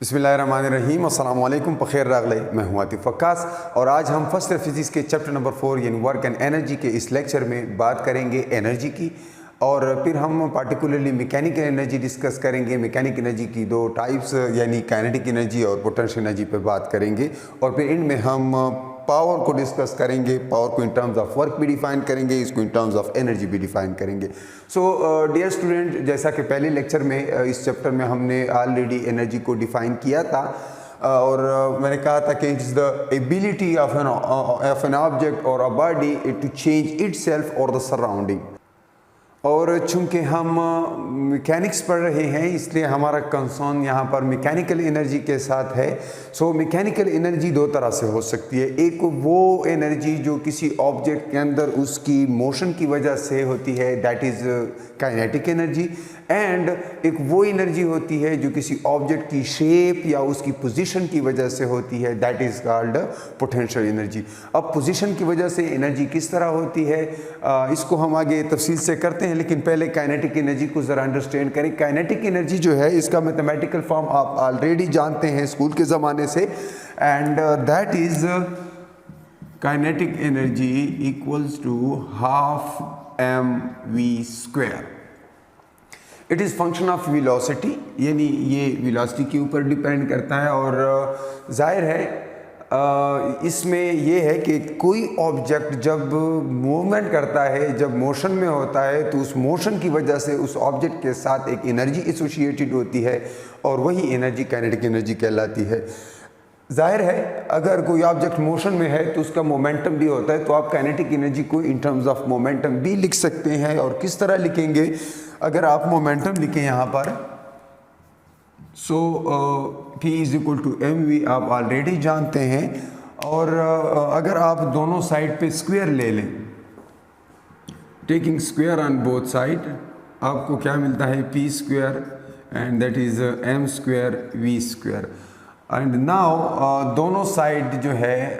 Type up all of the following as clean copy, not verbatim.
बिस्मिल्लाहिर्रहमानिर्रहीम अस्सलाम वालेकुम पखेर रागले। मैं हूँ आतिफ वक्कास और आज हम फर्स्ट ईयर फिज़िक्स के चैप्टर नंबर 4 यानी वर्क एंड एनर्जी के इस लेक्चर में बात करेंगे एनर्जी की और फिर हम पार्टिकुलरली मैकेनिकल एनर्जी डिस्कस करेंगे। मैकेनिकल एनर्जी की दो टाइप्स यानी काइनेटिक एनर्जी और पोटेंशियल एनर्जी पे बात करेंगे और फिर इनमें हम पावर को डिस्कस करेंगे। पावर को इन टर्म्स ऑफ वर्क भी डिफाइन करेंगे, इसको इन टर्म्स ऑफ एनर्जी भी डिफाइन करेंगे। सो डियर स्टूडेंट, जैसा कि पहले लेक्चर में इस चैप्टर में हमने ऑलरेडी एनर्जी को डिफाइन किया था और मैंने कहा था कि it is the ability of an object or a body to change itself or the surrounding. और चूँकि हम मैकेनिक्स पढ़ रहे हैं इसलिए हमारा कंसर्न यहाँ पर मैकेनिकल एनर्जी के साथ है। सो मैकेनिकल एनर्जी दो तरह से हो सकती है। एक वो एनर्जी जो किसी ऑब्जेक्ट के अंदर उसकी मोशन की वजह से होती है, that is kinetic energy. And एक वो एनर्जी होती है जो किसी ऑब्जेक्ट की शेप या उसकी पोजीशन की वजह से होती है, that is called potential energy. अब पोजीशन की वजह से एनर्जी किस तरह होती है इसको हम आगे तफसील से करते हैं, लेकिन पहले काइनेटिक एनर्जी को ज़रा अंडरस्टैंड करें। काइनेटिक एनर्जी जो है इसका मैथमेटिकल फॉर्म आप ऑलरेडी जानते हैं स्कूल के ज़माने से, and that is kinetic energy equals to half mv²। It is function of velocity, यानी ये वेलोसिटी के ऊपर डिपेंड करता है। और जाहिर है इसमें ये है कि कोई ऑब्जेक्ट जब मूवमेंट करता है, जब मोशन में होता है, तो उस मोशन की वजह से उस ऑब्जेक्ट के साथ एक एनर्जी एसोसिएटेड होती है और वही एनर्जी काइनेटिक एनर्जी कहलाती है। जाहिर है अगर कोई ऑब्जेक्ट मोशन में है तो उसका मोमेंटम भी होता है, तो आप काइनेटिक एनर्जी को इन टर्म्स ऑफ मोमेंटम भी लिख सकते हैं। और किस तरह लिखेंगे? अगर आप मोमेंटम लिखें यहाँ पर, so P is equal to mv आप ऑलरेडी जानते हैं। और अगर आप दोनों साइड पे स्क्वायर ले लें, taking square on both side, आपको क्या मिलता है? p² and that is m² v²। And now दोनों साइड जो है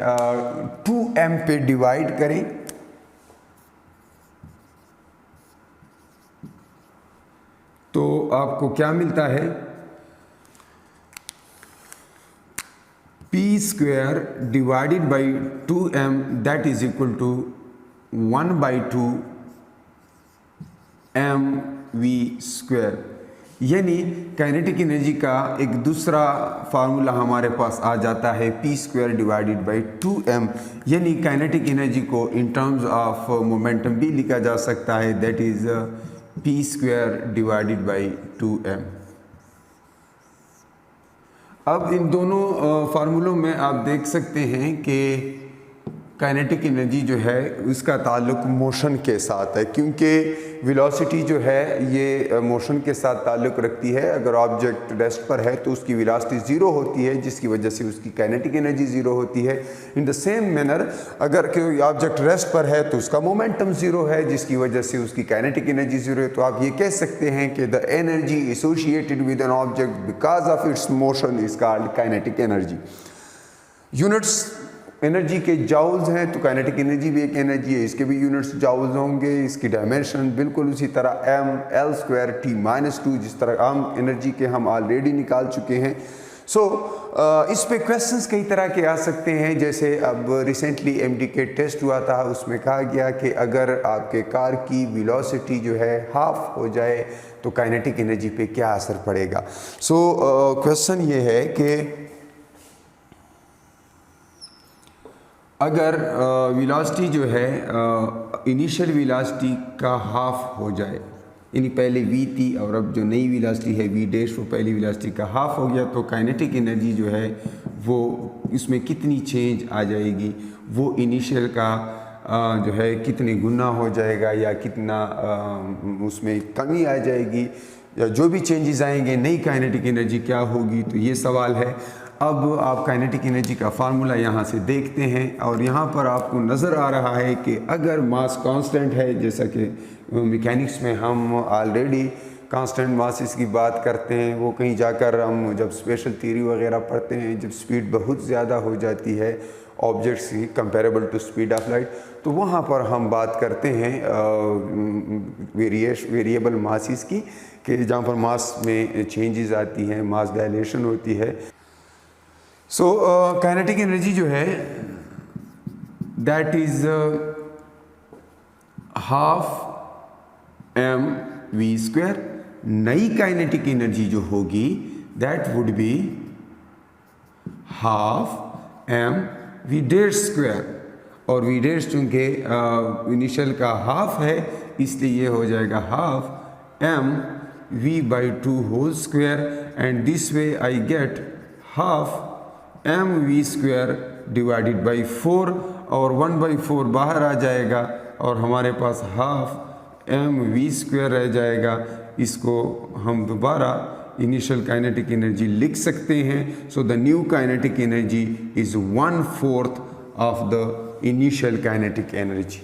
2m पे डिवाइड करें, तो आपको क्या मिलता है? p² divided by 2m that is equal to 1/2 mv²। यानी काइनेटिक एनर्जी का एक दूसरा फार्मूला हमारे पास आ जाता है p² डिवाइडेड बाई 2m। यानी काइनेटिक एनर्जी को इन टर्म्स ऑफ मोमेंटम भी लिखा जा सकता है, that is p² divided by 2m। अब इन दोनों फार्मूलों में आप देख सकते हैं कि काइनेटिक एनर्जी जो है उसका ताल्लुक मोशन के साथ है, क्योंकि वेलोसिटी जो है ये मोशन के साथ ताल्लुक रखती है। अगर ऑब्जेक्ट रेस्ट पर है तो उसकी वेलोसिटी ज़ीरो होती है, जिसकी वजह से उसकी काइनेटिक एनर्जी ज़ीरो होती है। इन द सेम मैनर अगर कोई ऑब्जेक्ट रेस्ट पर है तो उसका मोमेंटम ज़ीरो है, जिसकी वजह से उसकी काइनेटिक एनर्जी ज़ीरो है। तो आप ये कह सकते हैं कि the energy associated with an object because of its motion is called kinetic energy. Units energy के जाउल्स हैं, तो काइनेटिक एनर्जी भी एक एनर्जी है, इसके भी यूनिट्स जाउल्स होंगे। इसकी डायमेंशन बिल्कुल उसी तरह ml²T - 2, जिस तरह आम एनर्जी के हम ऑलरेडी निकाल चुके हैं। सो इस पे क्वेश्चंस कई तरह के आ सकते हैं। जैसे अब रिसेंटली MDK टेस्ट हुआ था, उसमें कहा गया कि अगर आपके कार की वेलोसिटी जो है हाफ हो जाए तो काइनेटिक एनर्जी पे क्या असर पड़ेगा। सो क्वेश्चन ये है कि अगर वेलोसिटी जो है इनिशियल वेलोसिटी का हाफ हो जाए, यानी पहले v थी और अब जो नई वेलोसिटी है v' वो पहली वेलोसिटी का हाफ हो गया, तो काइनेटिक एनर्जी जो है वो इसमें कितनी चेंज आ जाएगी, वो इनिशियल का जो है कितने गुना हो जाएगा या कितना उसमें कमी आ जाएगी, या जो भी चेंजेस आएंगे नई काइनेटिक एनर्जी क्या होगी। तो ये सवाल है। अब आप काइनेटिक एनर्जी का फार्मूला यहाँ से देखते हैं और यहाँ पर आपको नज़र आ रहा है कि अगर मास कांस्टेंट है, जैसा कि मैकेनिक्स में हम ऑलरेडी कांस्टेंट मासेस की बात करते हैं, वो कहीं जाकर हम जब स्पेशल थ्योरी वगैरह पढ़ते हैं, जब स्पीड बहुत ज़्यादा हो जाती है ऑब्जेक्ट्स की comparable to speed of light, तो वहाँ पर हम बात करते हैं वेरिएबल मासेस की, कि जहाँ पर मास में चेंजेस आती हैं, मास डायलेशन होती है। सो काइनेटिक एनर्जी जो है that is half M V square. नई काइनेटिक एनर्जी जो होगी that would be half M V डेढ़ स्क्वायर, और वी डेढ़ चूँकि इनिशियल का हाफ है इसलिए ये हो जाएगा half M V by 2 whole square, and this way I get half M V square divided by 4, और 1/4 बाहर आ जाएगा और हमारे पास हाफ एम वी स्क्वायर रह जाएगा। इसको हम दोबारा इनिशियल काइनेटिक एनर्जी लिख सकते हैं। So the new kinetic energy is 1/4 of the initial kinetic energy.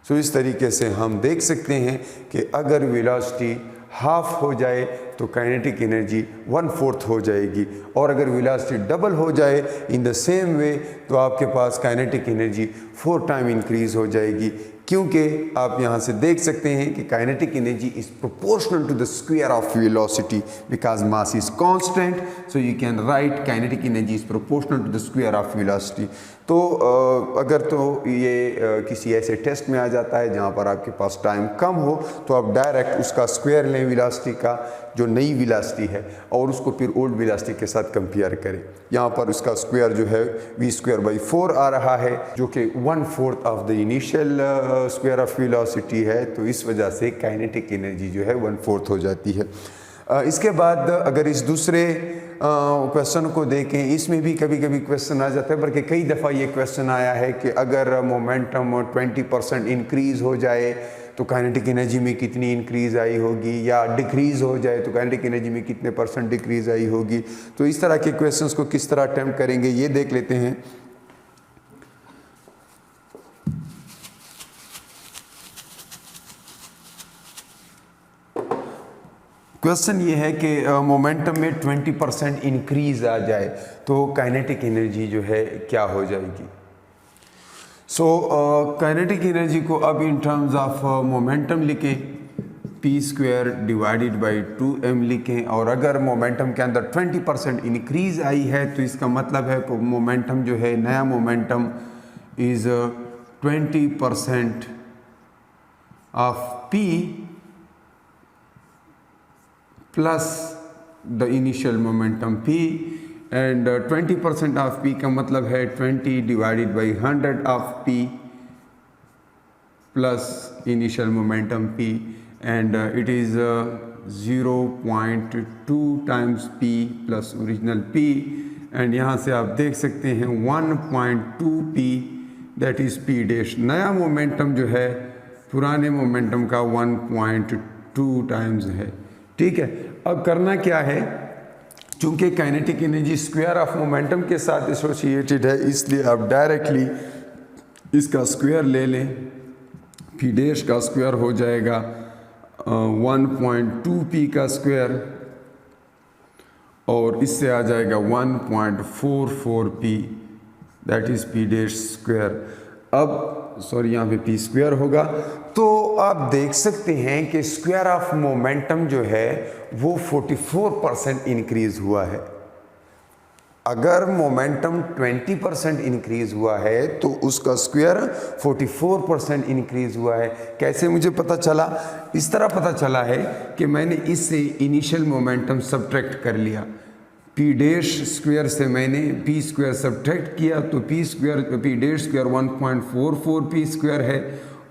So इस तरीके से हम देख सकते हैं कि अगर वेलोसिटी हाफ हो जाए तो काइनेटिक एनर्जी 1/4 हो जाएगी, और अगर वेलोसिटी डबल हो जाए इन द सेम वे तो आपके पास काइनेटिक एनर्जी 4 टाइम इंक्रीज हो जाएगी, क्योंकि आप यहाँ से देख सकते हैं कि kinetic energy is proportional to the square of velocity because mass is constant, so you can write kinetic energy is proportional to the square of velocity. तो अगर तो ये किसी ऐसे टेस्ट में आ जाता है जहाँ पर आपके पास टाइम कम हो तो आप डायरेक्ट उसका स्क्वायर लें वेलोसिटी का, जो नई वेलोसिटी है, और उसको फिर ओल्ड वेलोसिटी के साथ कंपेयर करें। यहाँ पर उसका स्क्वायर जो है v²/4 आ रहा है, जो कि 1/4 of the initial square of velocity है, तो इस वजह से काइनेटिक एनर्जी जो है 1/4 हो जाती है। इसके बाद अगर इस दूसरे क्वेश्चन को देखें, इसमें भी कभी कभी क्वेश्चन आ जाता है, बल्कि कई दफ़ा ये क्वेश्चन आया है कि अगर मोमेंटम 20% इंक्रीज़ हो जाए तो काइनेटिक एनर्जी में कितनी इंक्रीज़ आई होगी, या डिक्रीज़ हो जाए तो काइनेटिक एनर्जी में कितने % डिक्रीज़ आई होगी। तो इस तरह के क्वेश्चंस को किस तरह अटेम्प्ट करेंगे ये देख लेते हैं। क्वेश्चन ये है कि मोमेंटम में 20% इंक्रीज़ आ जाए तो काइनेटिक एनर्जी जो है क्या हो जाएगी। सो काइनेटिक एनर्जी को अब इन टर्म्स ऑफ मोमेंटम लिखें, p² डिवाइडेड बाई 2m लिखें, और अगर मोमेंटम के अंदर 20% इंक्रीज़ आई है तो इसका मतलब है मोमेंटम जो है, नया momentum is 20% of p plus the initial momentum p, and 20% of p का मतलब है 20 divided by 100 of p plus initial momentum p, and it is 0.2 times p plus original p, and यहाँ से आप देख सकते हैं 1.2 p that is p dash. नया मोमेंटम जो है पुराने मोमेंटम का 1.2 टाइम्स है। ठीक है, अब करना क्या है, चूंकि kinetic energy square of momentum के साथ एसोसिएटेड है, इसलिए आप डायरेक्टली इसका स्क्वायर ले लें। p डैश का स्क्वायर हो जाएगा 1.2p का स्क्वायर, और इससे आ जाएगा 1.44p that is p dash square. अब सॉरी यहाँ पे p स्क्वायर होगा, तो आप देख सकते हैं कि स्क्वायर ऑफ मोमेंटम जो है वो 44% इंक्रीज़ हुआ है। अगर मोमेंटम 20% इंक्रीज़ हुआ है तो उसका स्क्वायर 44% इंक्रीज़ हुआ है। कैसे मुझे पता चला? इस तरह पता चला है कि मैंने इससे इनिशियल मोमेंटम सब्ट्रैक्ट कर लिया। p डैश स्क्वायर से मैंने p स्क्वायर सब्ट्रैक्ट किया तो p dash square 1.44p square है,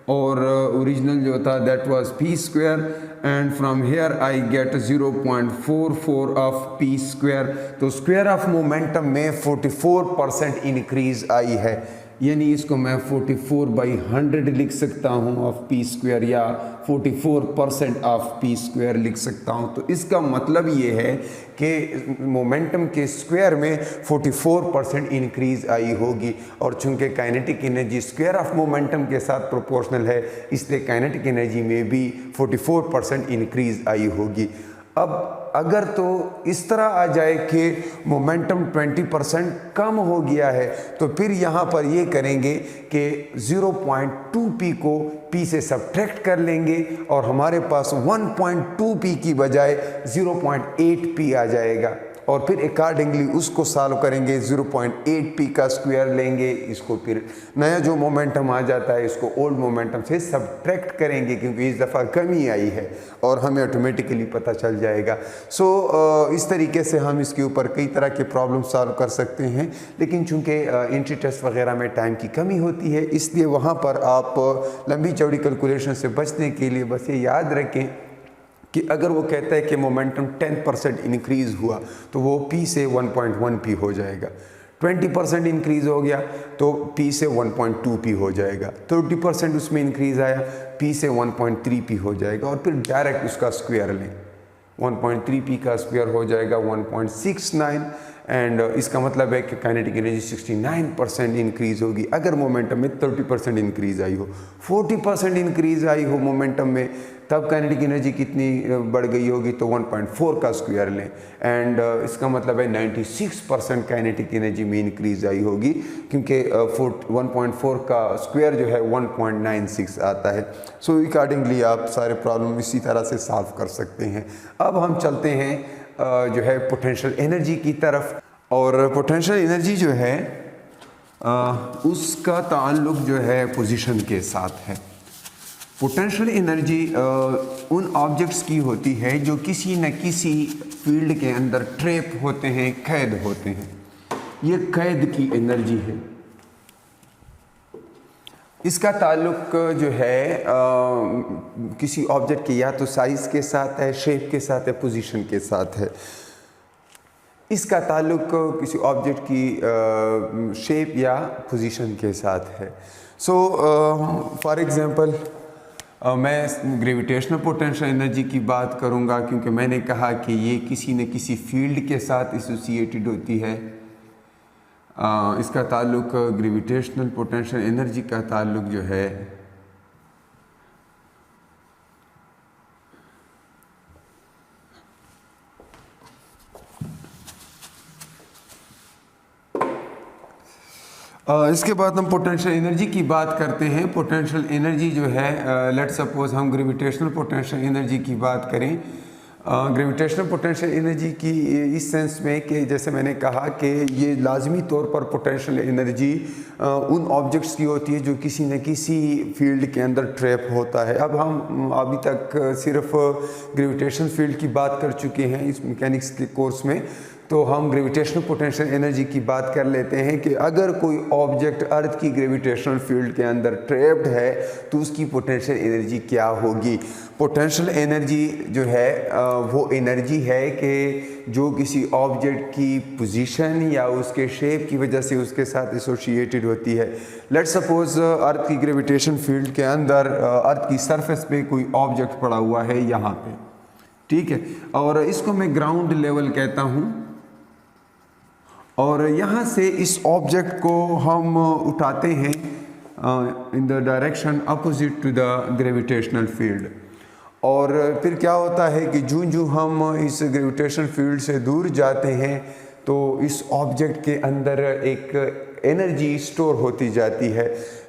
और ओरिजिनल जो था that was p square, and from here I get 0.44 of p square. तो स्क्वायर ऑफ मोमेंटम में 44% इंक्रीज आई है। यानी इसको मैं 44/100 लिख सकता हूँ ऑफ पी स्क्वायर, या 44% ऑफ पी स्क्वायर लिख सकता हूँ। तो इसका मतलब ये है कि मोमेंटम के स्क्वायर में 44% इंक्रीज़ आई होगी, और चूंकि kinetic energy square of momentum के साथ प्रोपोर्शनल है, इसलिए काइनेटिक एनर्जी में भी 44% इंक्रीज़ आई होगी। अब अगर तो इस तरह आ जाए कि मोमेंटम 20% कम हो गया है, तो फिर यहाँ पर ये करेंगे कि 0.2 पी को पी से सब्ट्रैक्ट कर लेंगे और हमारे पास 1.2 पी की बजाय 0.8 पी आ जाएगा, और फिर अकॉर्डिंगली उसको सॉल्व करेंगे, 0.8 पी का स्क्वायर लेंगे, इसको फिर नया जो मोमेंटम आ जाता है इसको ओल्ड मोमेंटम से सब्ट्रैक्ट करेंगे, क्योंकि इस दफ़ा कमी आई है और हमें ऑटोमेटिकली पता चल जाएगा। इस तरीके से हम इसके ऊपर कई तरह के प्रॉब्लम सॉल्व कर सकते हैं, लेकिन चूंकि एंट्री टेस्ट वगैरह में टाइम की कमी होती है, इसलिए वहाँ पर आप लंबी चौड़ी कैलकुलेशन से बचने के लिए बस ये याद रखें कि अगर वो कहता है कि मोमेंटम 10% इंक्रीज़ हुआ तो वो P से 1.1 P हो जाएगा, 20% इंक्रीज़ हो गया तो P से 1.2 P हो जाएगा, 30% उसमें इंक्रीज़ आया P से 1.3 P हो जाएगा, और फिर डायरेक्ट उसका स्क्वायर लें, 1.3 P का स्क्वायर हो जाएगा 1.69, एंड इसका मतलब है कि काइनेटिक एनर्जी 69% इंक्रीज़ होगी अगर मोमेंटम में 30% इंक्रीज़ आई हो। 40% इंक्रीज़ आई हो मोमेंटम में, तब काइनेटिक एनर्जी कितनी बढ़ गई होगी, तो 1.4 का स्क्वायर लें, एंड इसका मतलब है 96% काइनेटिक एनर्जी में इंक्रीज़ आई होगी, क्योंकि 1.4 का स्क्वायर जो है 1.96 आता है। सो अकॉर्डिंगली आप सारे प्रॉब्लम इसी तरह से सॉल्व कर सकते हैं। अब हम चलते हैं जो है पोटेंशियल एनर्जी की तरफ, और पोटेंशियल एनर्जी जो है उसका ताल्लुक जो है पोजीशन के साथ है। पोटेंशियल एनर्जी उन ऑब्जेक्ट्स की होती है जो किसी न किसी फील्ड के अंदर ट्रैप होते हैं, कैद होते हैं, ये कैद की एनर्जी है। इसका ताल्लुक जो है किसी ऑब्जेक्ट के या तो साइज़ के साथ है, शेप के साथ है, पोजीशन के साथ है। इसका ताल्लुक किसी ऑब्जेक्ट की शेप या पोजीशन के साथ है। फॉर एग्ज़ाम्पल मैं ग्रेविटेशनल पोटेंशियल एनर्जी की बात करूंगा, क्योंकि मैंने कहा कि ये किसी न किसी फील्ड के साथ एसोसिएटेड होती है। इसका ताल्लुक ग्रेविटेशनल पोटेंशियल एनर्जी का ताल्लुक जो है इसके बाद हम पोटेंशियल एनर्जी की बात करते हैं। पोटेंशियल एनर्जी जो है, लेट सपोज हम ग्रेविटेशनल पोटेंशियल एनर्जी की बात करें। ग्रेविटेशनल पोटेंशियल एनर्जी की इस सेंस में कि जैसे मैंने कहा कि ये लाजमी तौर पर पोटेंशियल एनर्जी उन ऑब्जेक्ट्स की होती है जो किसी न किसी फील्ड के अंदर ट्रैप होता है। अब हम अभी तक सिर्फ ग्रेविटेशन फील्ड की बात कर चुके हैं इस मैकेनिक्स के कोर्स में, तो हम ग्रेविटेशनल पोटेंशियल एनर्जी की बात कर लेते हैं कि अगर कोई ऑब्जेक्ट अर्थ की ग्रेविटेशनल फील्ड के अंदर ट्रैप्ड है तो उसकी पोटेंशियल एनर्जी क्या होगी। पोटेंशियल एनर्जी जो है वो एनर्जी है कि जो किसी ऑब्जेक्ट की पोजीशन या उसके शेप की वजह से उसके साथ एसोसिएटेड होती है। लेट्स सपोज अर्थ की ग्रेविटेशन फील्ड के अंदर अर्थ की सरफेस पे कोई ऑब्जेक्ट पड़ा हुआ है यहाँ पे, ठीक है, और इसको मैं ग्राउंड लेवल कहता हूँ, और यहाँ से इस ऑब्जेक्ट को हम उठाते हैं in the direction opposite to the gravitational field, और फिर क्या होता है कि जूं हम इस ग्रेविटेशनल फील्ड से दूर जाते हैं तो इस ऑब्जेक्ट के अंदर एक एनर्जी स्टोर होती जाती है,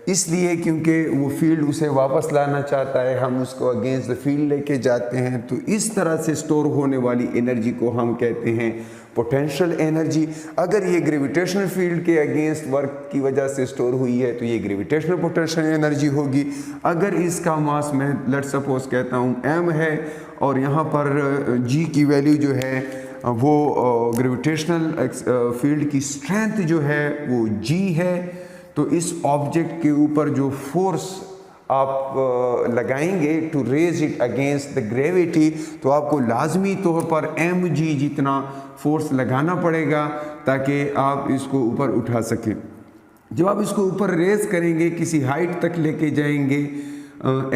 इसलिए क्योंकि वो फील्ड उसे वापस लाना चाहता है, हम उसको अगेंस्ट द फील्ड लेके जाते हैं। तो इस तरह से स्टोर होने वाली एनर्जी को हम कहते हैं पोटेंशियल एनर्जी। अगर ये ग्रेविटेशनल फील्ड के अगेंस्ट वर्क की वजह से स्टोर हुई है तो ये ग्रेविटेशनल पोटेंशियल एनर्जी होगी। अगर इसका मास मैं लेट सपोज कहता हूँ m है, और यहाँ पर g की वैल्यू जो है वो ग्रेविटेशनल फील्ड की स्ट्रेंथ जो है वो g है, तो इस ऑब्जेक्ट के ऊपर जो फोर्स आप लगाएंगे to raise it against the gravity, तो आपको लाजमी तौर पर mg जितना फोर्स लगाना पड़ेगा ताकि आप इसको ऊपर उठा सकें। जब आप इसको ऊपर रेज करेंगे, किसी हाइट तक लेके जाएंगे,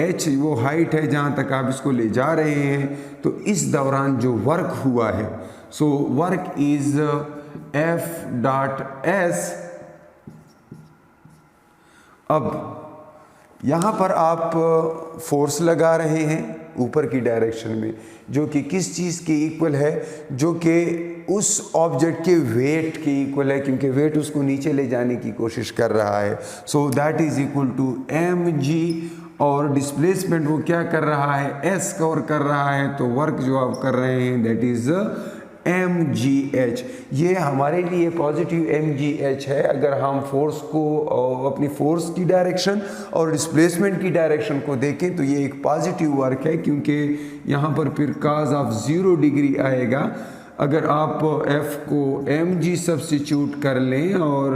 h वो हाइट है जहाँ तक आप इसको ले जा रहे हैं, तो इस दौरान जो वर्क हुआ है, सो वर्क इज F.S। अब यहाँ पर आप फोर्स लगा रहे हैं ऊपर की डायरेक्शन में, जो कि किस चीज़ के इक्वल है, जो कि उस ऑब्जेक्ट के वेट के इक्वल है, क्योंकि वेट उसको नीचे ले जाने की कोशिश कर रहा है। So that is equal to mg, और डिस्प्लेसमेंट वो क्या कर रहा है, s कवर कर रहा है, तो वर्क जो आप कर रहे हैं दैट इज mgh। ये हमारे लिए पॉजिटिव mgh है। अगर हम फोर्स को अपनी फोर्स की डायरेक्शन और डिस्प्लेसमेंट की डायरेक्शन को देखें तो ये एक पॉजिटिव वर्क है, क्योंकि यहाँ पर फिर cos ऑफ 0 डिग्री आएगा। अगर आप f को mg सब्स्टिट्यूट कर लें और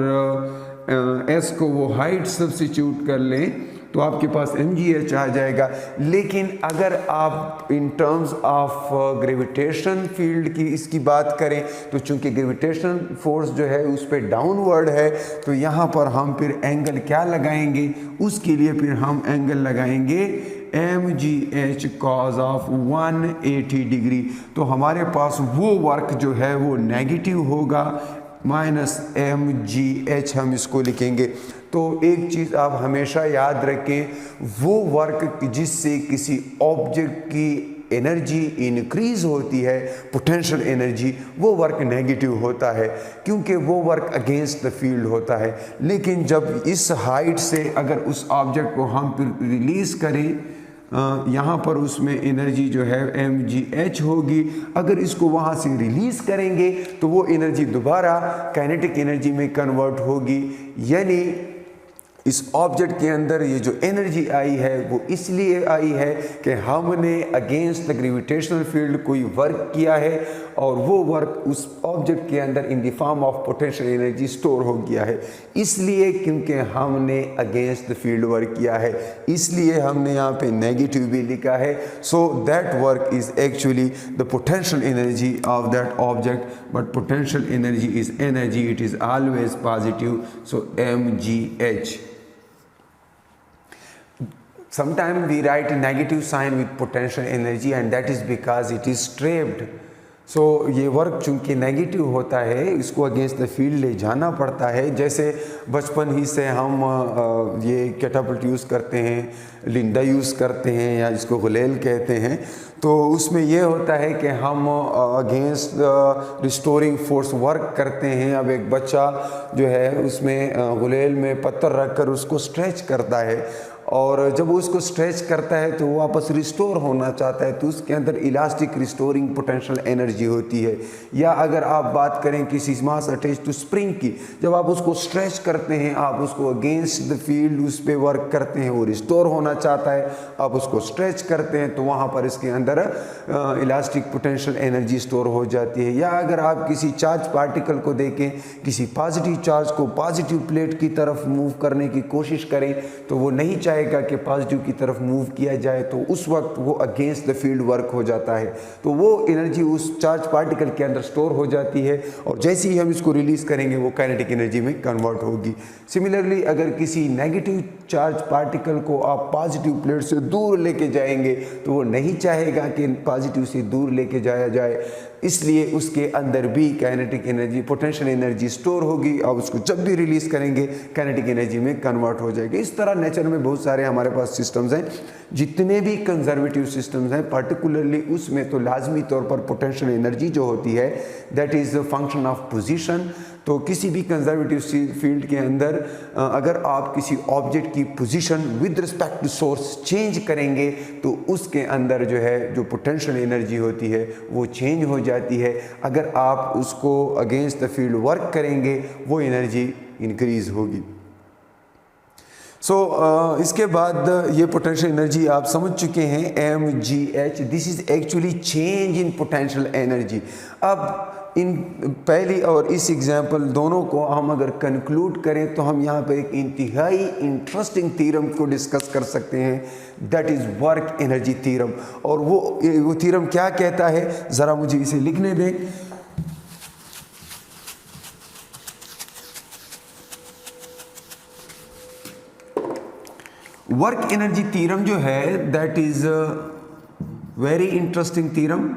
s को वो हाइट सब्स्टिट्यूट कर लें तो आपके पास mgh आ जाएगा। लेकिन अगर आप इन टर्म्स ऑफ ग्रेविटेशन फील्ड की इसकी बात करें तो चूंकि ग्रेविटेशन फोर्स जो है उस पर डाउनवर्ड है, तो यहाँ पर हम फिर एंगल क्या लगाएंगे, उसके लिए फिर हम एंगल लगाएंगे mgh cos ऑफ 180 डिग्री। तो हमारे पास वो वर्क जो है वो नेगेटिव होगा, माइनस mgh हम इसको लिखेंगे। तो एक चीज़ आप हमेशा याद रखें, वो वर्क जिससे किसी ऑब्जेक्ट की एनर्जी इंक्रीज होती है, पोटेंशियल एनर्जी, वो वर्क नेगेटिव होता है, क्योंकि वो वर्क अगेंस्ट द फील्ड होता है। लेकिन जब इस हाइट से अगर उस ऑब्जेक्ट को हम फिर रिलीज़ करें, यहाँ पर उसमें एनर्जी जो है mgh होगी। अगर इसको वहाँ से रिलीज़ करेंगे तो वो एनर्जी दोबारा काइनेटिक एनर्जी में कन्वर्ट होगी। यानी इस ऑब्जेक्ट के अंदर ये जो एनर्जी आई है वो इसलिए आई है कि हमने अगेंस्ट द ग्रेविटेशनल फील्ड कोई वर्क किया है, और वो वर्क उस ऑब्जेक्ट के अंदर in the form of potential energy store हो गया है। इसलिए क्योंकि हमने अगेंस्ट द फील्ड वर्क किया है, इसलिए हमने यहाँ पे नेगेटिव भी लिखा है। So that work is actually the potential energy of that object, but potential energy is energy, it is always positive, so mgh। Sometimes we write a negative sign with potential energy and that is because it is trapped. So ये work चूँकि negative होता है, इसको against the field ले जाना पड़ता है। जैसे बचपन ही से हम ये कैटापल्ट यूज़ करते हैं, लिंडा यूज़ करते हैं, या इसको गुलेल कहते हैं, तो उसमें ये होता है कि हम अगेंस्ट रिस्टोरिंग फोर्स वर्क करते हैं। अब एक बच्चा जो है उसमें गुलेल में पत्थर रखकर उसको स्ट्रेच करता है, और जब वो उसको स्ट्रेच करता है तो वो वापस रिस्टोर होना चाहता है, तो उसके अंदर इलास्टिक रिस्टोरिंग पोटेंशियल एनर्जी होती है। या अगर आप बात करें किसी मास अटैच टू स्प्रिंग की, जब आप उसको स्ट्रेच करते हैं, आप उसको अगेंस्ट द फील्ड उस पर वर्क करते हैं, वो रिस्टोर होना चाहता है, आप उसको स्ट्रेच करते हैं, तो वहाँ पर इसके अंदर इलास्टिक पोटेंशियल एनर्जी स्टोर हो जाती है। या अगर आप किसी चार्ज पार्टिकल को देखें, किसी पॉजिटिव चार्ज को पॉजिटिव प्लेट की तरफ मूव करने की कोशिश करें, तो वो नहीं चाहेगा कि पॉजिटिव की तरफ मूव किया जाए, तो उस वक्त वो अगेंस्ट द फील्ड वर्क हो जाता है, तो वो एनर्जी उस चार्ज पार्टिकल के अंदर स्टोर हो जाती है, और जैसे ही हम इसको रिलीज करेंगे वो काइनेटिक एनर्जी में कन्वर्ट होगी। सिमिलरली अगर किसी नेगेटिव चार्ज पार्टिकल को आप पॉजिटिव प्लेट से दूर लेके जाएंगे, तो वो नहीं चाहेगा कि पॉजिटिव से दूर लेके जाया जाए, इसलिए उसके अंदर भी kinetic energy, potential energy store होगी, और उसको जब भी रिलीज करेंगे काइनेटिक एनर्जी में कन्वर्ट हो जाएगी। इस तरह नेचर में बहुत सारे हमारे पास सिस्टम्स हैं, जितने भी कंजर्वेटिव सिस्टम्स हैं पर्टिकुलरली उसमें तो लाजमी तौर पर पोटेंशियल एनर्जी जो होती है that is function of position. तो किसी भी कंजर्वेटिव फील्ड के अंदर अगर आप किसी ऑब्जेक्ट की position with respect to source change करेंगे, तो उसके अंदर जो है जो पोटेंशियल एनर्जी होती है वो चेंज हो जाती है। अगर आप उसको अगेंस्ट द फील्ड वर्क करेंगे, वो एनर्जी इंक्रीज होगी। इसके बाद ये पोटेंशियल एनर्जी आप समझ चुके हैं mgh, this is actually change in potential energy. अब इन पहली और इस एग्जाम्पल दोनों को हम अगर कंक्लूड करें तो हम यहाँ पर एक इंतहाई इंटरेस्टिंग थ्योरम को डिस्कस कर सकते हैं, that is work energy theorem. और वो थ्योरम क्या कहता है, ज़रा मुझे इसे लिखने दें। वर्क एनर्जी थ्योरम जो है that is very interesting theorem.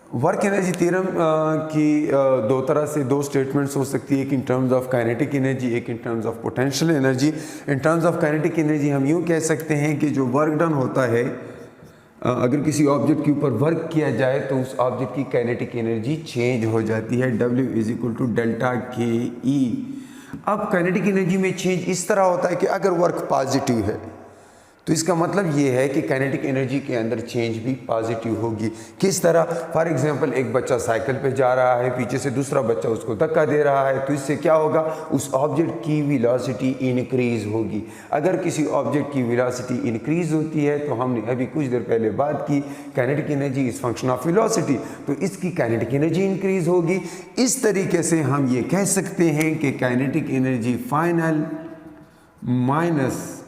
Work energy theorem की दो तरह से दो स्टेटमेंट्स हो सकती है, एक in terms of kinetic energy, एक in terms of potential energy. In terms of kinetic energy हम यूँ कह सकते हैं कि जो वर्क डन होता है, अगर किसी ऑब्जेक्ट के ऊपर वर्क किया जाए तो उस ऑब्जेक्ट की काइनेटिक एनर्जी चेंज हो जाती है, W is equal to delta K E. अब काइनेटिक एनर्जी में चेंज इस तरह होता है कि अगर वर्क पॉजिटिव है तो इसका मतलब ये है कि काइनेटिक एनर्जी के अंदर चेंज भी पॉजिटिव होगी। किस तरह? फॉर एग्जांपल एक बच्चा साइकिल पे जा रहा है, पीछे से दूसरा बच्चा उसको धक्का दे रहा है, तो इससे क्या होगा? उस ऑब्जेक्ट की वेलोसिटी इंक्रीज होगी। अगर किसी ऑब्जेक्ट की वेलोसिटी इंक्रीज होती है तो हमने अभी कुछ देर पहले बात की kinetic energy is function of velocity, तो इसकी काइनेटिक एनर्जी इंक्रीज होगी। इस तरीके से हम ये कह सकते हैं कि kinetic energy final minus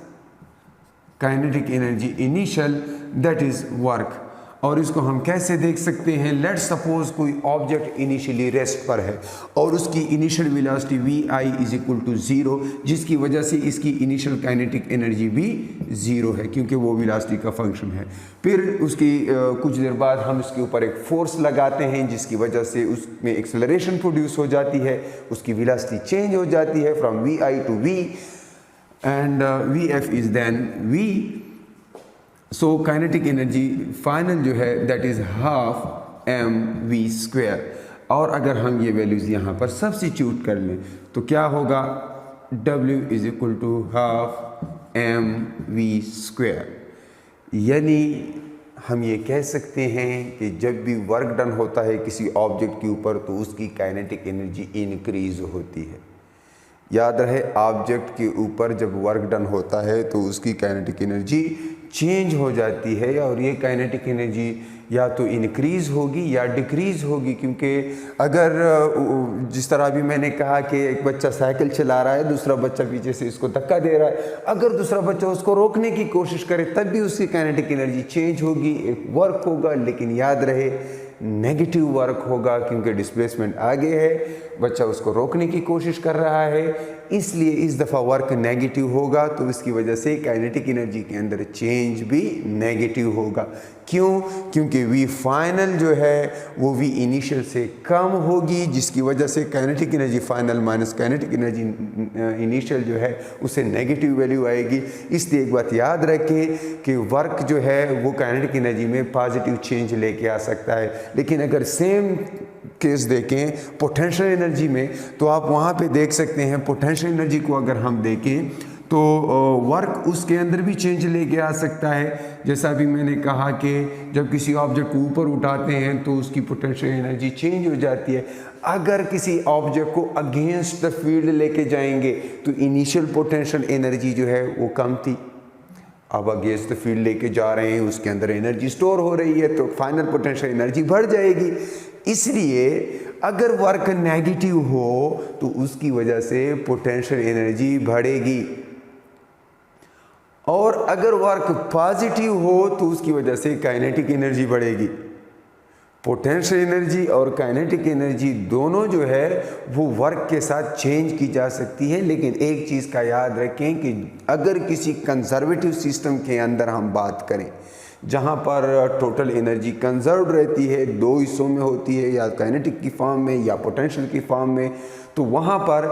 kinetic energy initial that is work. और इसको हम कैसे देख सकते हैं? लेट्स सपोज कोई ऑब्जेक्ट इनिशियली रेस्ट पर है और उसकी initial velocity V I is equal to 0, जिसकी वजह से इसकी इनिशियल काइनेटिक एनर्जी भी 0 है क्योंकि वो वेलोसिटी का फंक्शन है। फिर उसकी कुछ देर बाद हम इसके ऊपर एक फोर्स लगाते हैं जिसकी वजह से उसमें एक्सेलरेशन प्रोड्यूस हो जाती है, उसकी वेलोसिटी चेंज हो जाती है from V I to V and Vf is then V. So kinetic energy final जो है that is half mv square। और अगर हम ये वैल्यूज़ यहाँ पर सब्स्टिट्यूट कर लें तो क्या होगा? W is equal to half mv square. यानी हम ये कह सकते हैं कि जब भी वर्क डन होता है किसी ऑब्जेक्ट के ऊपर तो उसकी काइनेटिक एनर्जी इंक्रीज होती है। याद रहे, ऑब्जेक्ट के ऊपर जब वर्क डन होता है तो उसकी काइनेटिक एनर्जी चेंज हो जाती है और ये काइनेटिक एनर्जी या तो इंक्रीज़ होगी या डिक्रीज़ होगी, क्योंकि अगर जिस तरह भी मैंने कहा कि एक बच्चा साइकिल चला रहा है, दूसरा बच्चा पीछे से इसको धक्का दे रहा है, अगर दूसरा बच्चा उसको रोकने की कोशिश करे तब भी उसकी काइनेटिक एनर्जी चेंज होगी, एक वर्क होगा, लेकिन याद रहे नेगेटिव वर्क होगा क्योंकि डिस्प्लेसमेंट आगे है, बच्चा उसको रोकने की कोशिश कर रहा है, इसलिए इस दफ़ा वर्क नेगेटिव होगा। तो इसकी वजह से काइनेटिक एनर्जी के अंदर चेंज भी नेगेटिव होगा। क्यों? क्योंकि वी फाइनल जो है वो वी इनिशियल से कम होगी, जिसकी वजह से kinetic energy final minus kinetic energy initial जो है उसे नेगेटिव वैल्यू आएगी। इसलिए एक बात याद रखें कि वर्क जो है वो काइनेटिक एनर्जी में पॉजिटिव चेंज लेके आ सकता है, लेकिन अगर सेम केस देखें पोटेंशियल एनर्जी में तो आप वहाँ पे देख सकते हैं पोटेंशियल एनर्जी को अगर हम देखें तो वर्क उसके अंदर भी चेंज लेके आ सकता है। जैसा भी मैंने कहा कि जब किसी ऑब्जेक्ट को ऊपर उठाते हैं तो उसकी पोटेंशियल एनर्जी चेंज हो जाती है। अगर किसी ऑब्जेक्ट को अगेंस्ट द फील्ड लेके जाएंगे तो इनिशियल पोटेंशियल एनर्जी जो है वो कम थी, अब अगेंस्ट द फील्ड लेके जा रहे हैं, उसके अंदर एनर्जी स्टोर हो रही है तो फाइनल पोटेंशियल एनर्जी बढ़ जाएगी। इसलिए अगर वर्क नेगेटिव हो तो उसकी वजह से पोटेंशियल एनर्जी बढ़ेगी, और अगर वर्क पॉजिटिव हो तो उसकी वजह से काइनेटिक एनर्जी बढ़ेगी। पोटेंशियल एनर्जी और काइनेटिक एनर्जी दोनों जो है वो वर्क के साथ चेंज की जा सकती है, लेकिन एक चीज़ का याद रखें कि अगर किसी कंजर्वेटिव सिस्टम के अंदर हम बात करें जहाँ पर टोटल एनर्जी कंजर्व रहती है, दो हिस्सों में होती है, या काइनेटिक की फॉर्म में या पोटेंशियल की फॉर्म में, तो वहाँ पर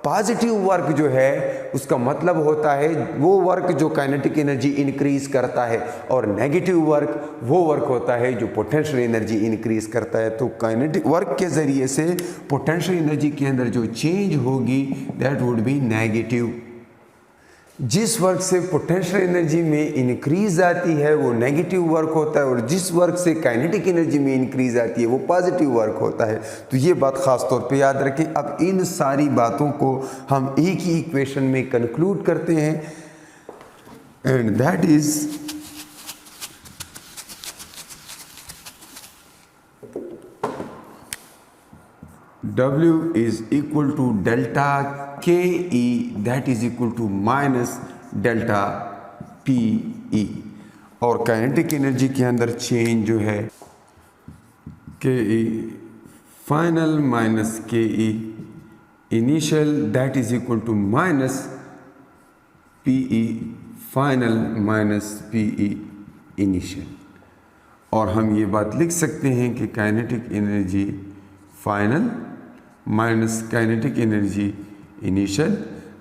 पॉजिटिव वर्क जो है उसका मतलब होता है वो वर्क जो काइनेटिक एनर्जी इंक्रीज करता है, और नेगेटिव वर्क वो वर्क होता है जो पोटेंशियल एनर्जी इंक्रीज करता है। तो काइनेटिक वर्क के ज़रिए से पोटेंशियल एनर्जी के अंदर जो चेंज होगी दैट वुड बी नेगेटिव। जिस वर्क से पोटेंशियल एनर्जी में इंक्रीज आती है वो नेगेटिव वर्क होता है, और जिस वर्क से काइनेटिक एनर्जी में इंक्रीज आती है वो पॉजिटिव वर्क होता है। तो ये बात ख़ास तौर पे याद रखें। अब इन सारी बातों को हम एक ही इक्वेशन में कंक्लूड करते हैं, and that is W is equal to delta KE that is equal to minus delta PE, और काइनेटिक एनर्जी के अंदर चेंज जो है KE final minus K E initial that is equal to minus P E final minus P E initial. और हम ये बात लिख सकते हैं कि kinetic energy final minus kinetic energy initial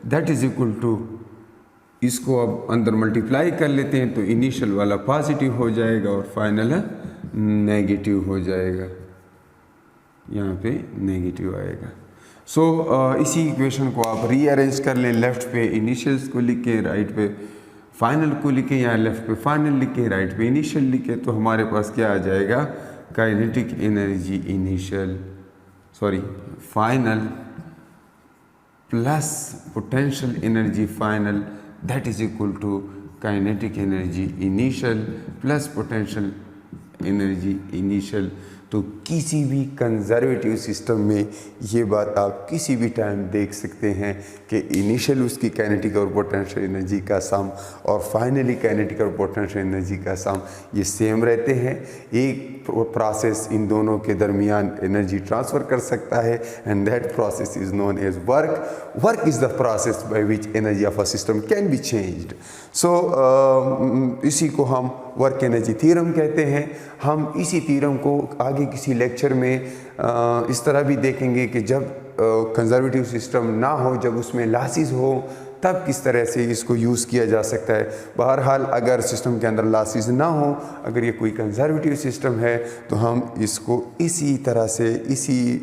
that is equal to, इसको अब अंदर मल्टीप्लाई कर लेते हैं तो इनिशियल वाला पॉजिटिव हो जाएगा और फाइनल है नेगेटिव हो जाएगा, यहाँ पे नेगेटिव आएगा। सो इसी इक्वेशन को आप रीअरेंज कर लें, लेफ्ट पे इनिशियल्स को लिखें, राइट पे फाइनल को लिखें, या लेफ्ट पे फाइनल लिखें, राइट पे इनिशियल लिखें, तो हमारे पास क्या आ जाएगा, kinetic energy initial final plus potential energy final that is equal to kinetic energy initial plus potential energy initial. तो किसी भी कंजर्वेटिव सिस्टम में ये बात आप किसी भी टाइम देख सकते हैं कि इनिशियल उसकी काइनेटिक और पोटेंशियल एनर्जी का सम और फाइनली काइनेटिक और पोटेंशियल एनर्जी का सम ये सेम रहते हैं। एक प्रोसेस इन दोनों के दरमियान एनर्जी ट्रांसफ़र कर सकता है and that process is known as work. Work is the process by which energy of a system can be changed. So इसी को हम वर्क एनर्जी थ्योरम कहते हैं। हम इसी थ्योरम को आगे किसी लेक्चर में इस तरह भी देखेंगे कि जब कंजर्वेटिव सिस्टम ना हो, जब उसमें लॉसेस हो, तब किस तरह से इसको यूज़ किया जा सकता है। बहरहाल अगर सिस्टम के अंदर लॉसेस ना हो, अगर ये कोई कंजर्वेटिव सिस्टम है, तो हम इसको इसी तरह से इसी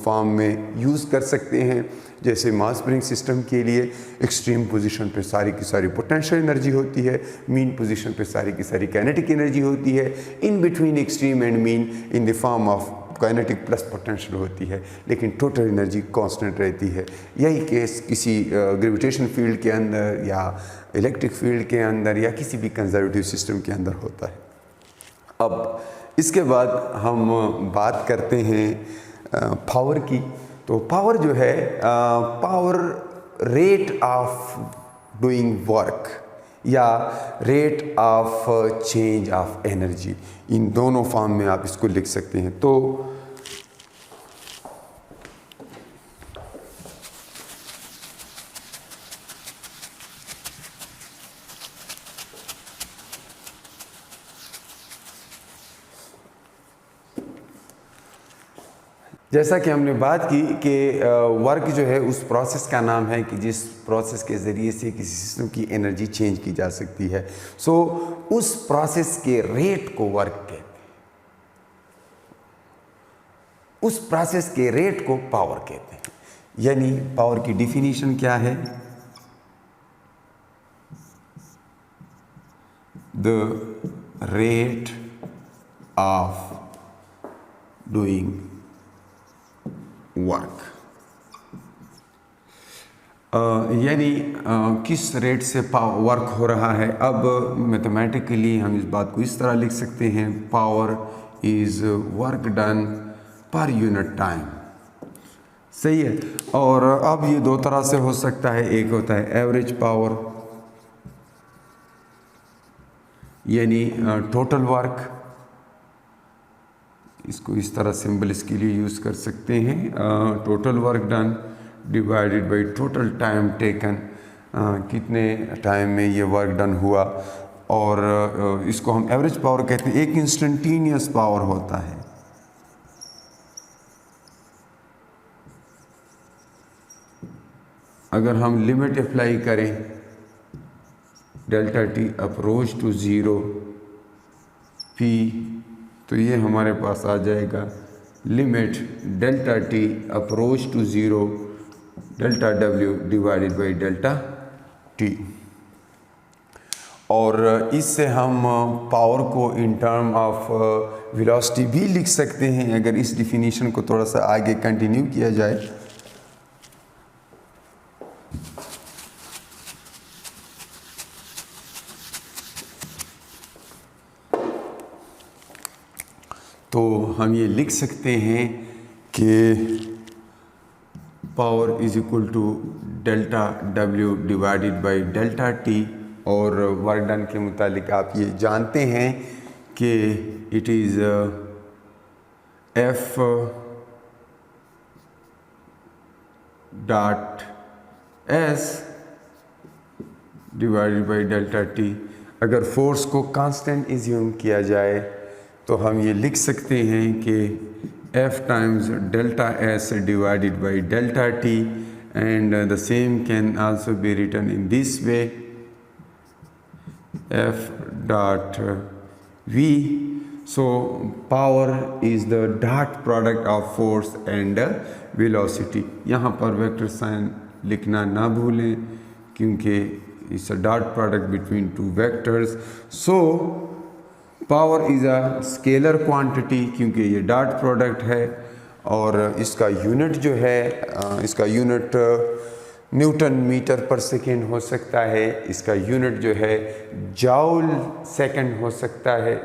फॉर्म में यूज़ कर सकते हैं। जैसे मास स्प्रिंग सिस्टम के लिए एक्सट्रीम पोजीशन पे सारी की सारी पोटेंशियल एनर्जी होती है, मीन पोजीशन पे सारी की सारी काइनेटिक एनर्जी होती है, in between extreme and mean in the form of kinetic plus potential होती है, लेकिन टोटल एनर्जी कांस्टेंट रहती है। यही केस किसी ग्रेविटेशन फील्ड के अंदर या इलेक्ट्रिक फील्ड के अंदर या किसी भी कंजर्वेटिव सिस्टम के अंदर होता है। अब इसके बाद हम बात करते हैं पावर की। तो पावर जो है, power rate of doing work या rate of change of energy, इन दोनों फॉर्म में आप इसको लिख सकते हैं। तो जैसा कि हमने बात की कि वर्क जो है उस प्रोसेस का नाम है कि जिस प्रोसेस के ज़रिए से किसी सिस्टम की एनर्जी चेंज की जा सकती है। सो उस प्रोसेस के रेट को वर्क कहते हैं, उस प्रोसेस के रेट को पावर कहते हैं। यानी पावर की डिफिनीशन क्या है, the rate of doing work, यानी किस रेट से वर्क हो रहा है। अब मैथमेटिकली हम इस बात को इस तरह लिख सकते हैं, power is work done per unit time. सही है। और अब ये दो तरह से हो सकता है, एक होता है एवरेज पावर यानी टोटल वर्क, इसको इस तरह सिंबल इसके लिए यूज़ कर सकते हैं, total work done divided by total time taken, कितने टाइम में ये वर्क डन हुआ। और इसको हम एवरेज पावर कहते हैं। एक इंस्टेंटेनियस पावर होता है, अगर हम लिमिट अप्लाई करें delta T approach to zero P, तो ये हमारे पास आ जाएगा limit delta T approach to zero delta W divided by delta T. और इससे हम पावर को इन टर्म ऑफ वेलोसिटी भी लिख सकते हैं। अगर इस डिफिनीशन को थोड़ा सा आगे कंटिन्यू किया जाए, तो हम ये लिख सकते हैं कि power is equal to delta W divided by delta T. और वर्क डन के मुतालिक आप ये जानते हैं कि it is F dot S divided by delta T. अगर फोर्स को कांस्टेंट इज्यूम किया जाए तो हम ये लिख सकते हैं कि F times delta S divided by delta T, and the same can also be written in this way, F dot V. So power is the dot product of force and velocity. यहाँ पर vector sign लिखना ना भूलें क्योंकि it's a dot product between two vectors. So power is a scalar quantity क्योंकि ये dot product है, और इसका यूनिट जो है इसका यूनिट न्यूटन मीटर पर सेकेंड हो सकता है, इसका यूनिट जो है जाउल सेकंड हो सकता है,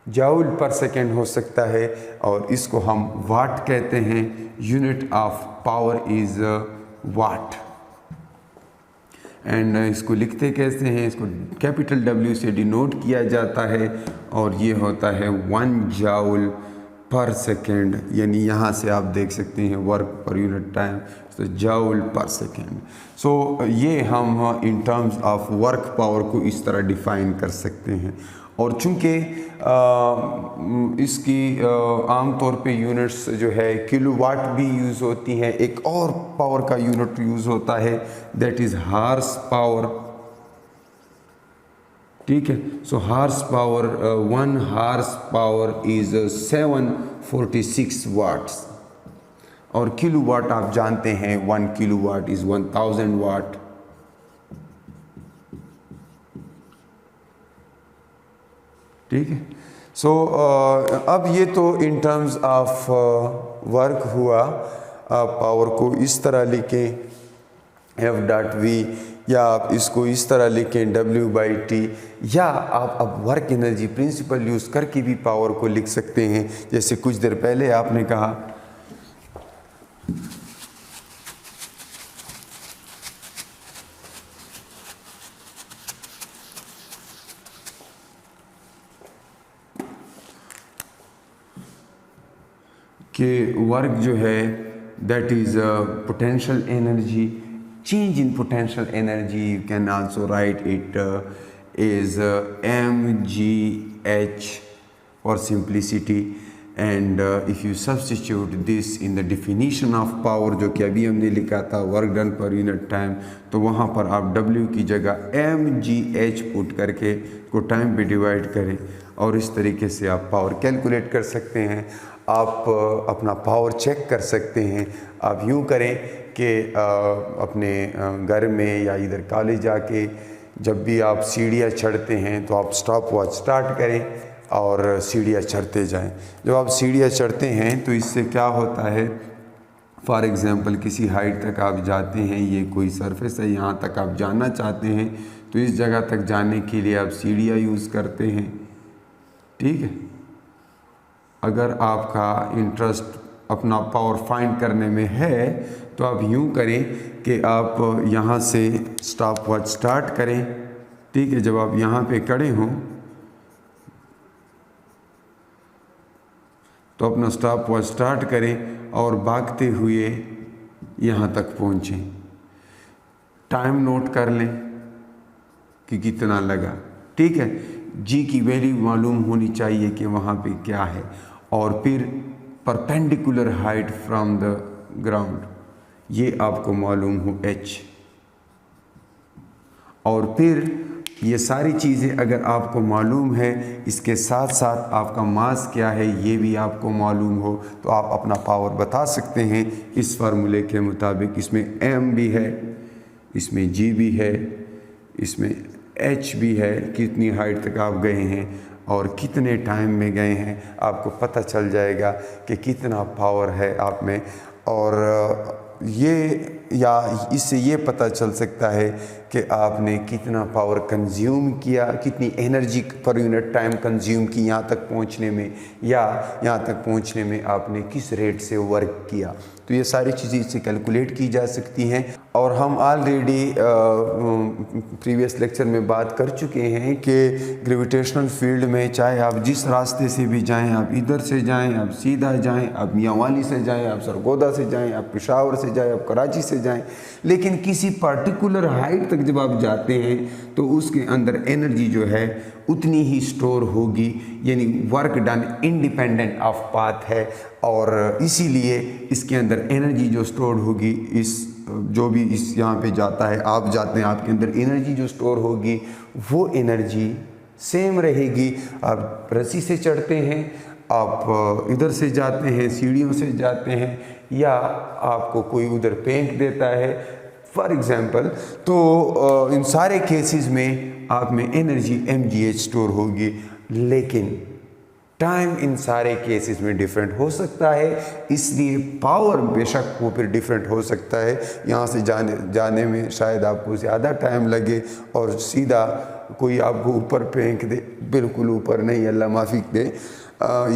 जाउल पर सेकेंड हो सकता है, और इसको हम वाट कहते हैं। Unit of power is what. And इसको लिखते कैसे हैं, इसको कैपिटल W से डिनोट किया जाता है, और ये होता है 1 जाउल पर सेकेंड, यानी यहाँ से आप देख सकते हैं वर्क पर यूनिट टाइम, तो जाउल पर सेकेंड। सो ये हम इन टर्म्स ऑफ वर्क पावर को इस तरह डिफाइन कर सकते हैं। और चूँकि इसकी आमतौर पे यूनिट्स जो है किलोवाट भी यूज़ होती हैं, एक और पावर का यूनिट यूज़ होता है दैट इज़ हार्स पावर। ठीक है, so horsepower 1 horsepower is 746 watts, और किलोवाट आप जानते हैं 1 किलोवाट इज़ 1000 वाट। ठीक है, सो अब ये तो इन टर्म्स ऑफ वर्क हुआ। पावर को इस तरह लिखें F डॉट V, या आप इसको इस तरह लिखें W बाई टी, या आप अब वर्क एनर्जी प्रिंसिपल यूज़ करके भी पावर को लिख सकते हैं। जैसे कुछ देर पहले आपने कहा कि वर्क जो है that is potential energy, change in potential energy, you can also right it is mgh for simplicity, and if you substitute this in the definition of power, जो कि अभी हमने लिखा था work done per unit time, तो वहाँ पर आप W की जगह mgh पुट करके को टाइम पे डिवाइड करें, और इस तरीके से आप पावर कैलकुलेट कर सकते हैं। आप अपना पावर चेक कर सकते हैं। आप यूँ करें कि अपने घर में या इधर कॉलेज जाके जब भी आप सीढ़ियाँ चढ़ते हैं तो आप स्टॉप वॉच स्टार्ट करें और सीढ़ियाँ चढ़ते जाएं। जब आप सीढ़ियाँ चढ़ते हैं तो इससे क्या होता है, फॉर एग्ज़ाम्पल किसी हाइट तक आप जाते हैं, ये कोई सरफेस है, यहाँ तक आप जाना चाहते हैं, तो इस जगह तक जाने के लिए आप सीढ़ियाँ यूज़ करते हैं। ठीक है, अगर आपका इंटरेस्ट अपना पावर फाइंड करने में है तो आप यूँ करें कि आप यहाँ से स्टॉप वॉच स्टार्ट करें। ठीक है, जब आप यहाँ पे खड़े हों तो अपना स्टॉप वॉच स्टार्ट करें और भागते हुए यहाँ तक पहुँचें। टाइम नोट कर लें कि कितना लगा। ठीक है, जी की वैल्यू मालूम होनी चाहिए कि वहाँ पे क्या है, और फिर perpendicular height from the ground ये आपको मालूम हो h, और फिर ये सारी चीज़ें अगर आपको मालूम है, इसके साथ साथ आपका मास क्या है ये भी आपको मालूम हो, तो आप अपना पावर बता सकते हैं इस फार्मूले के मुताबिक। इसमें m भी है, इसमें g भी है, इसमें h भी है, कितनी हाइट तक आप गए हैं और कितने टाइम में गए हैं, आपको पता चल जाएगा कि कितना पावर है आप में। और ये या इससे ये पता चल सकता है कि आपने कितना पावर कंज्यूम किया, कितनी energy per unit time consume की यहाँ तक पहुँचने में, या यहाँ तक पहुँचने में आपने किस रेट से वर्क किया। तो ये सारी चीज़ें इससे कैलकुलेट की जा सकती हैं। और हम ऑलरेडी प्रीवियस लेक्चर में बात कर चुके हैं कि ग्रेविटेशनल फील्ड में चाहे आप जिस रास्ते से भी जाएं, आप इधर से जाएं, आप सीधा जाएं, आप मियांवाली से जाएं, आप सरगोदा से जाएं, आप पेशावर से जाएं, आप कराची से जाएं, लेकिन किसी पर्टिकुलर हाइट तक जब आप जाते हैं तो उसके अंदर एनर्जी जो है उतनी ही स्टोर होगी, यानी work done independent of path है। और इसीलिए इसके अंदर एनर्जी जो स्टोर होगी, इस जो भी इस यहाँ पे जाता है, आप जाते हैं, आपके अंदर एनर्जी जो स्टोर होगी वो एनर्जी सेम रहेगी। आप रस्सी से चढ़ते हैं, आप इधर से जाते हैं, सीढ़ियों से जाते हैं, या आपको कोई उधर फेंक देता है फॉर एग्ज़ाम्पल, तो इन सारे केसेस में आप में एनर्जी mgh स्टोर होगी। लेकिन टाइम इन सारे केसेस में डिफरेंट हो सकता है, इसलिए पावर बेशक वो फिर डिफरेंट हो सकता है। यहाँ से जाने में शायद आपको ज़्यादा टाइम लगे और सीधा कोई आपको ऊपर फेंक दे, बिल्कुल ऊपर नहीं, अल्लाह माफ़ी दे,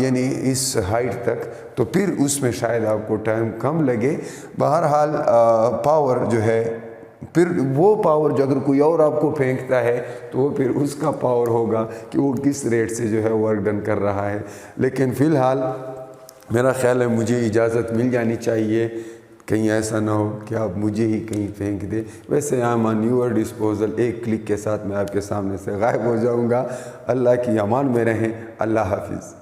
यानी इस हाइट तक, तो फिर उसमें शायद आपको टाइम कम लगे। बहरहाल पावर जो है, फिर वो पावर जो अगर कोई और आपको फेंकता है तो वो फिर उसका पावर होगा कि वो किस रेट से जो है वर्क डन कर रहा है। लेकिन फ़िलहाल मेरा ख्याल है मुझे इजाज़त मिल जानी चाहिए, कहीं ऐसा ना हो कि आप मुझे ही कहीं फेंक दे। वैसे I am on your disposal, एक क्लिक के साथ मैं आपके सामने से गायब हो जाऊंगा। अल्लाह की अमान में रहें। अल्लाह हाफिज़।